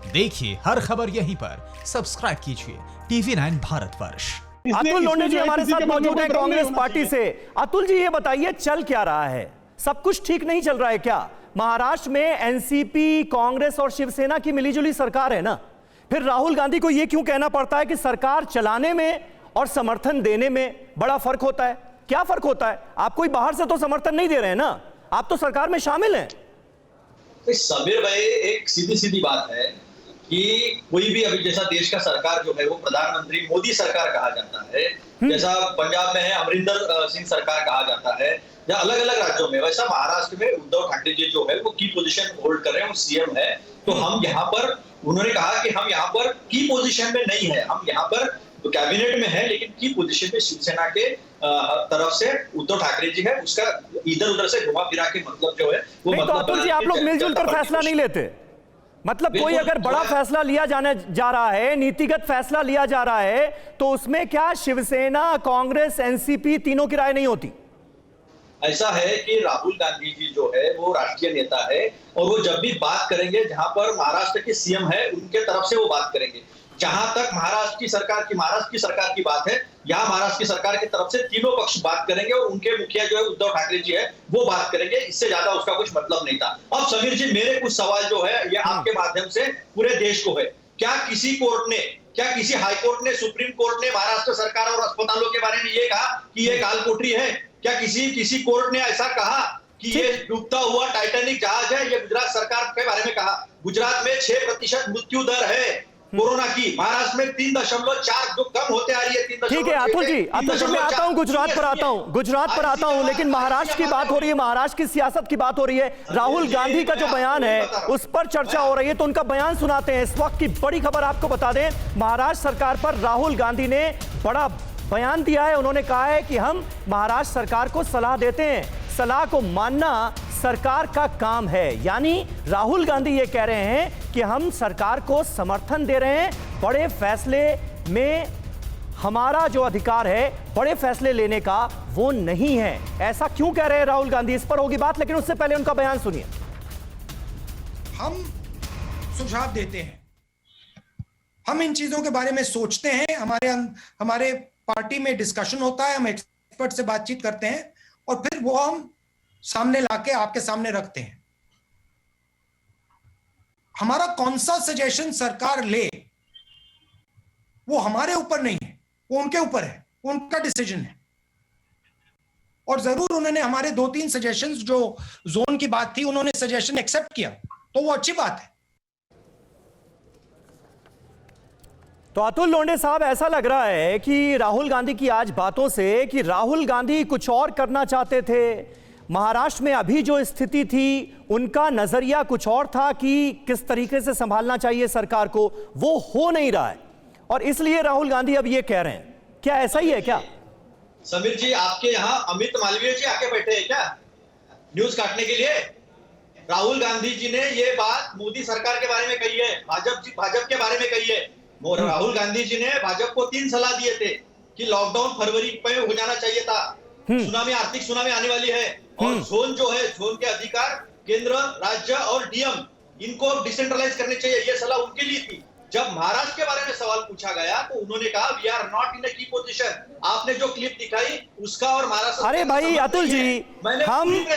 देखिए हर खबर यहीं पर, सब्सक्राइब कीजिए TV9 भारतवर्ष। अतुल लोंढे जी हमारे साथ मौजूद है कांग्रेस पार्टी से। अतुल जी ये बताइए चल क्या रहा है, सब कुछ ठीक नहीं चल रहा है क्या? महाराष्ट्र में एनसीपी, कांग्रेस और शिवसेना की मिलीजुली सरकार है ना, फिर राहुल गांधी को यह क्यों कहना पड़ता है कि सरकार चलाने में और समर्थन देने में बड़ा फर्क होता है? क्या फर्क होता है? आप कोई बाहर से तो समर्थन नहीं दे रहे हैं ना, आप तो सरकार में शामिल हैं। समीर भाई, एक सीधी सीधी बात है कि कोई भी अभी जैसा देश का सरकार जो है वो प्रधानमंत्री मोदी सरकार कहा जाता है, जैसा पंजाब में है अमरिंदर सिंह सरकार कहा जाता है, या अलग अलग राज्यों में, वैसा महाराष्ट्र में उद्धव ठाकरे जी जो है वो की पोजीशन होल्ड कर रहे हैं, वो सीएम है। तो हम यहाँ पर, उन्होंने कहा कि हम यहाँ पर की पोजीशन में नहीं है, हम यहाँ पर तो कैबिनेट में है, लेकिन की पोजीशन में शिवसेना के तरफ से उद्धव ठाकरे जी है। उसका इधर उधर से घुमा फिरा के मतलब जो है वो नहीं, मतलब तो अतुल जी आप लोग मिलजुल कर फैसला नहीं लेते? मतलब कोई अगर बड़ा फैसला लिया जाने जा रहा है, नीतिगत फैसला लिया जा रहा है, तो उसमें क्या शिवसेना, कांग्रेस, एनसीपी तीनों की राय नहीं होती? ऐसा है कि राहुल गांधी जी जो है वो राष्ट्रीय नेता है, और वो जब भी बात करेंगे, जहां पर महाराष्ट्र के सीएम है उनके तरफ से वो बात करेंगे। जहां तक महाराष्ट्र की सरकार की बात है, यहाँ महाराष्ट्र की सरकार की तरफ से तीनों पक्ष बात करेंगे, और उनके मुखिया जो है उद्धव ठाकरे जी है वो बात करेंगे। इससे ज्यादा उसका कुछ मतलब नहीं था। अब समीर जी, मेरे कुछ सवाल जो है ये आपके माध्यम से पूरे देश को है, क्या किसी कोर्ट ने, क्या किसी हाई कोर्ट ने, सुप्रीम कोर्ट ने महाराष्ट्र सरकार और अस्पतालों के बारे में ये कहा कि ये कालकोठरी है? क्या किसी कोर्ट ने ऐसा कहा कि ये डूबता हुआ टाइटैनिक जहाज है? ये गुजरात सरकार के बारे में कहा। गुजरात में 6% मृत्यु दर है कोरोना की, महाराष्ट्र में 3.4 जो कम होते आ रही है। ठीक है अतुल जी मैं आता हूं, गुजरात पर आता हूं, लेकिन महाराष्ट्र की बात हो रही है, महाराष्ट्र की सियासत की बात हो रही है। राहुल गांधी का जो बयान है उस पर चर्चा हो रही है, तो उनका बयान सुनाते हैं। इस वक्त की बड़ी खबर आपको बता दें, महाराष्ट्र सरकार पर राहुल गांधी ने बड़ा बयान दिया है। उन्होंने कहा है कि हम महाराष्ट्र सरकार को सलाह देते हैं, सलाह को मानना सरकार का काम है। यानी राहुल गांधी ये कह रहे हैं कि हम सरकार को समर्थन दे रहे हैं, बड़े फैसले में हमारा जो अधिकार है बड़े फैसले लेने का वो नहीं है। ऐसा क्यों कह रहे हैं राहुल गांधी, इस पर होगी बात, लेकिन उससे पहले उनका बयान सुनिए। हम सुझाव देते हैं, हम इन चीजों के बारे में सोचते हैं, हमारे पार्टी में डिस्कशन होता है, हम एक्सपर्ट से बातचीत करते हैं, और फिर वो हम सामने लाके आपके सामने रखते हैं। हमारा कौन सा सजेशन सरकार ले वो हमारे ऊपर नहीं है, वो उनके ऊपर है, वो उनका डिसीजन है। और जरूर उन्होंने हमारे 2-3 सजेशंस, जो जोन की बात थी, उन्होंने सजेशन एक्सेप्ट किया, तो वो अच्छी बात है। तो अतुल लोंढे साहब, ऐसा लग रहा है कि राहुल गांधी की आज बातों से कि राहुल गांधी कुछ और करना चाहते थे। महाराष्ट्र में अभी जो स्थिति थी उनका नजरिया कुछ और था कि किस तरीके से संभालना चाहिए सरकार को, वो हो नहीं रहा है, और इसलिए राहुल गांधी अब ये कह रहे हैं। क्या ऐसा ही है क्या? समीर जी, आपके यहाँ अमित मालवीय जी आके बैठे हैं क्या न्यूज काटने के लिए? राहुल गांधी जी ने ये बात मोदी सरकार के बारे में कही है, भाजपा के बारे में कही है। राहुल गांधी जी ने भाजपा को 3 सलाह दिए थे कि लॉकडाउन फरवरी में हो जाना चाहिए था, सुनामी, आर्थिक सुनामी आने वाली है, और जोन जो है, जोन के अधिकार केंद्र, राज्य और डीएम, इनको डिसेंट्रलाइज करने चाहिए, ये सलाह उनके लिए थी। जब महाराष्ट्र के बारे में सवाल पूछा गया तो उन्होंने कहा we are not in a key position. आपने जो क्लिप दिखाई उसका और महाराष्ट्र, अरे भाई अतुल जी,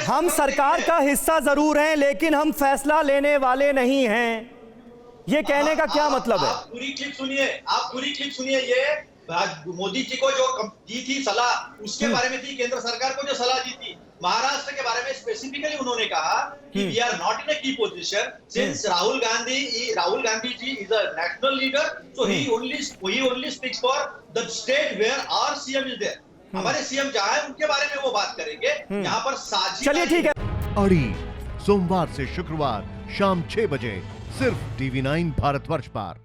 हम सरकार का हिस्सा जरूर हैं, लेकिन हम फैसला लेने वाले नहीं हैं, ये कहने का क्या मतलब है? आप पूरी क्लिप सुनिए। ये मोदी जी को जो दी थी सलाह, उसके बारे में थी। केंद्र सरकार को जो सलाह दी थी महाराष्ट्र के बारे में स्पेसिफिकली उन्होंने कहा कि we are not in a key position since Rahul Gandhi ji is a national leader, so he only speaks for the state where our CM is there. हमारे सीएम जहां है उनके बारे में वो बात करेंगे, यहाँ पर साझी। चलिए ठीक है। अड़ी सोमवार से शुक्रवार शाम 6 बजे सिर्फ TV9 भारतवर्ष पर।